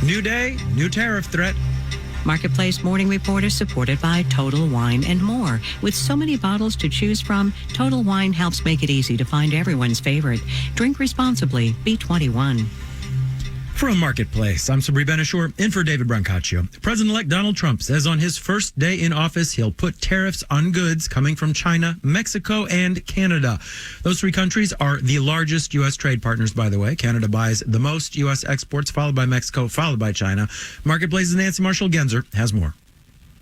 New day, new tariff threat. Marketplace Morning Report is supported by Total Wine and More. With so many bottles to choose from, Total Wine helps make it easy to find everyone's favorite. Drink responsibly. Be 21. From Marketplace, I'm Sabri Ben-Achour, in for David Brancaccio. President-elect Donald Trump says on his first day in office, he'll put tariffs on goods coming from China, Mexico, and Canada. Those three countries are the largest U.S. trade partners, by the way. Canada buys the most U.S. exports, followed by Mexico, followed by China. Marketplace's Nancy Marshall-Genzer has more.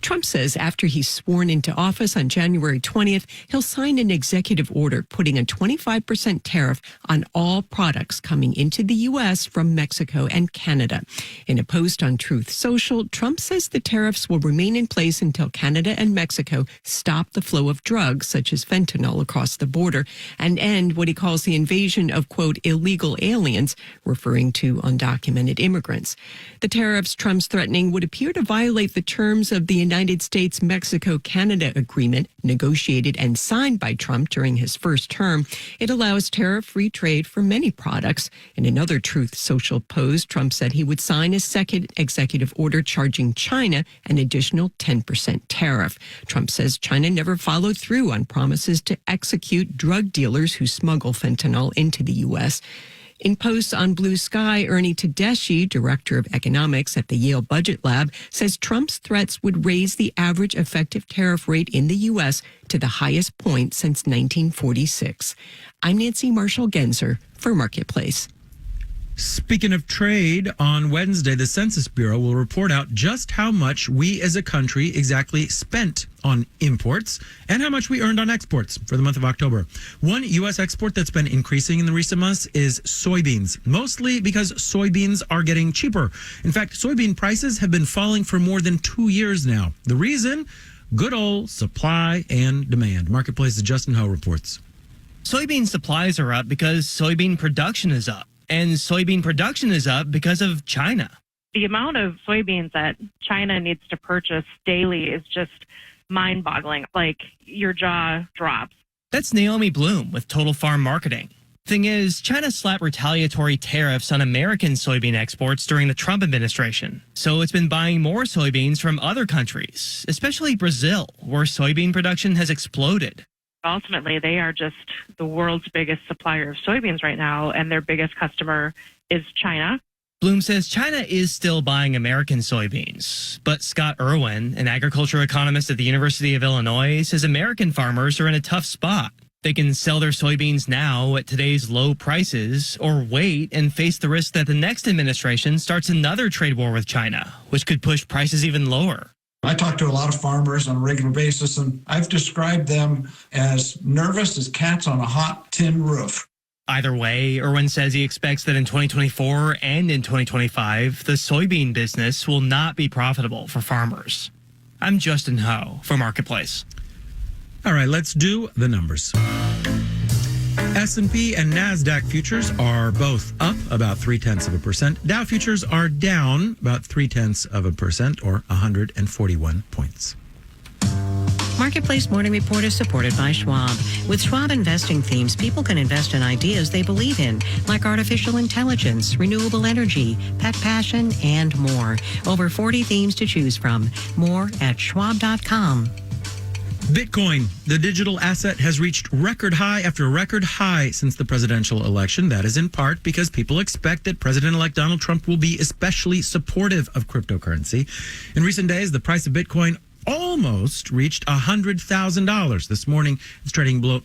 Trump says after he's sworn into office on January 20th, he'll sign an executive order putting a 25% tariff on all products coming into the U.S. from Mexico and Canada. In a post on Truth Social, Trump says the tariffs will remain in place until Canada and Mexico stop the flow of drugs, such as fentanyl, across the border and end what he calls the invasion of, quote, illegal aliens, referring to undocumented immigrants. The tariffs Trump's threatening would appear to violate the terms of the United States-Mexico-Canada agreement, negotiated and signed by Trump during his first term. It allows tariff-free trade for many products. In another Truth Social post, Trump said he would sign a second executive order charging China an additional 10% tariff. Trump says China never followed through on promises to execute drug dealers who smuggle fentanyl into the U.S. In posts on Blue Sky, Ernie Tedeschi, director of economics at the Yale Budget Lab, says Trump's threats would raise the average effective tariff rate in the U.S. to the highest point since 1946. I'm Nancy Marshall-Genzer for Marketplace. Speaking of trade, on Wednesday, the Census Bureau will report out just how much we as a country exactly spent on imports and how much we earned on exports for the month of October. One U.S. export that's been increasing in the recent months is soybeans, mostly because soybeans are getting cheaper. In fact, soybean prices have been falling for more than 2 years now. The reason? Good old supply and demand. Marketplace's Justin Ho reports. Soybean supplies are up because soybean production is up. And soybean production is up because of China. The amount of soybeans that China needs to purchase daily is just mind-boggling. Like, your jaw drops. That's Naomi Bloom with Total Farm Marketing. Thing is, China slapped retaliatory tariffs on American soybean exports during the Trump administration. So it's been buying more soybeans from other countries, especially Brazil, where soybean production has exploded. Ultimately, they are just the world's biggest supplier of soybeans right now, and their biggest customer is China. Bloom says China is still buying American soybeans, but Scott Irwin, an agriculture economist at the University of Illinois, says American farmers are in a tough spot. They can sell their soybeans now at today's low prices or wait and face the risk that the next administration starts another trade war with China, which could push prices even lower. I talk to a lot of farmers on a regular basis, and I've described them as nervous as cats on a hot tin roof. Either way, Irwin says he expects that in 2024 and in 2025, the soybean business will not be profitable for farmers. I'm Justin Ho for Marketplace. All right, let's do the numbers. S&P and NASDAQ futures are both up about 0.3%. Dow futures are down about 0.3%, or 141 points. Marketplace Morning Report is supported by Schwab. With Schwab investing themes, people can invest in ideas they believe in, like artificial intelligence, renewable energy, pet passion, and more. Over 40 themes to choose from. More at schwab.com. Bitcoin, the digital asset, has reached record high after record high since the presidential election. That is in part because people expect that President-elect Donald Trump will be especially supportive of cryptocurrency. In recent days, the price of Bitcoin almost reached $100,000. This morning, it's trading below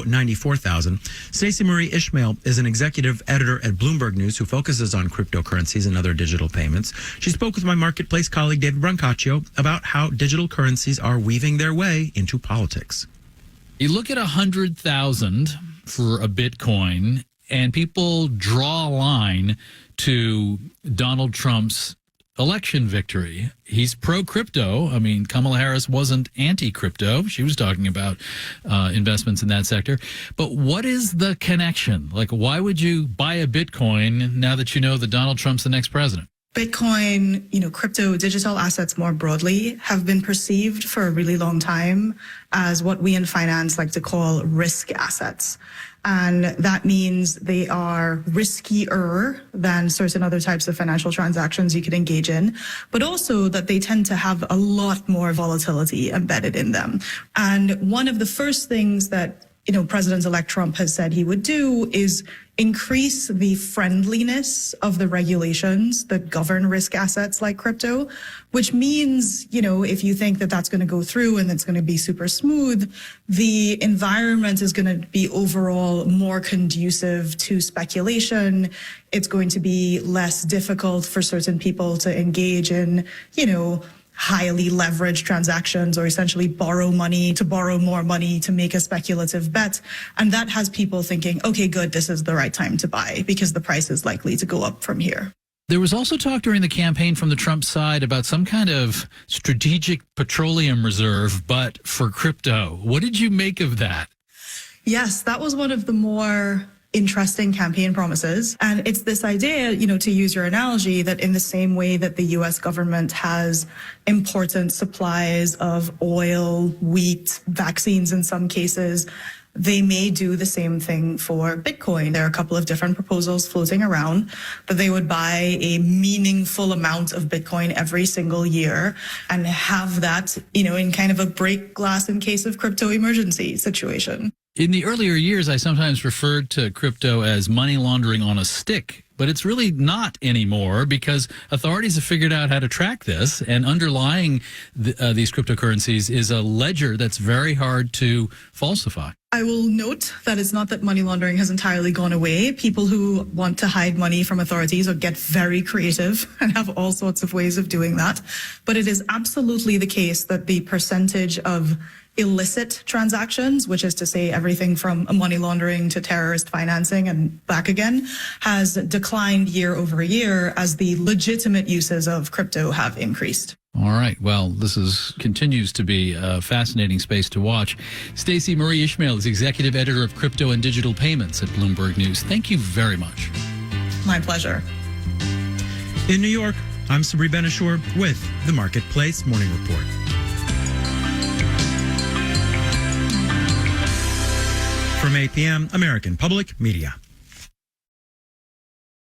$94,000. Stacey Marie Ishmael is an executive editor at Bloomberg News who focuses on cryptocurrencies and other digital payments. She spoke with my Marketplace colleague David Brancaccio about how digital currencies are weaving their way into politics. You look at 100,000 for a Bitcoin, and people draw a line to Donald Trump's election victory. He's pro-crypto. I mean, Kamala Harris wasn't anti-crypto. She was talking about investments in that sector. But what is the connection? Like, why would you buy a Bitcoin now that you know that Donald Trump's the next president? Bitcoin, crypto, digital assets more broadly have been perceived for a really long time as what we in finance like to call risk assets. And that means they are riskier than certain other types of financial transactions you could engage in, but also that they tend to have a lot more volatility embedded in them. And one of the first things that President-elect Trump has said he would do is increase the friendliness of the regulations that govern risk assets like crypto, which means, if you think that that's going to go through and it's going to be super smooth, the environment is going to be overall more conducive to speculation. It's going to be less difficult for certain people to engage in, highly leveraged transactions or essentially borrow more money to make a speculative bet. And that has people thinking, okay, good, this is the right time to buy because the price is likely to go up from here. There was also talk during the campaign from the Trump side about some kind of strategic petroleum reserve, but for crypto. What did you make of that? Yes, that was one of the more interesting campaign promises. And it's this idea, to use your analogy, that in the same way that the US government has important supplies of oil, wheat, vaccines in some cases, they may do the same thing for Bitcoin. There are a couple of different proposals floating around that they would buy a meaningful amount of Bitcoin every single year and have that, in kind of a break glass in case of crypto emergency situation. In the earlier years, I sometimes referred to crypto as money laundering on a stick, but it's really not anymore because authorities have figured out how to track this, and underlying these cryptocurrencies is a ledger that's very hard to falsify. I will note that it's not that money laundering has entirely gone away. People who want to hide money from authorities or get very creative and have all sorts of ways of doing that. But it is absolutely the case that the percentage of illicit transactions, which is to say everything from money laundering to terrorist financing and back again, has declined year over year as the legitimate uses of crypto have increased. All right. Well, this continues to be a fascinating space to watch. Stacey Marie Ishmael is executive editor of Crypto and Digital Payments at Bloomberg News. Thank you very much. My pleasure. In New York, I'm Sabri Ben-Achour with the Marketplace Morning Report. From 8 p.m., American Public Media.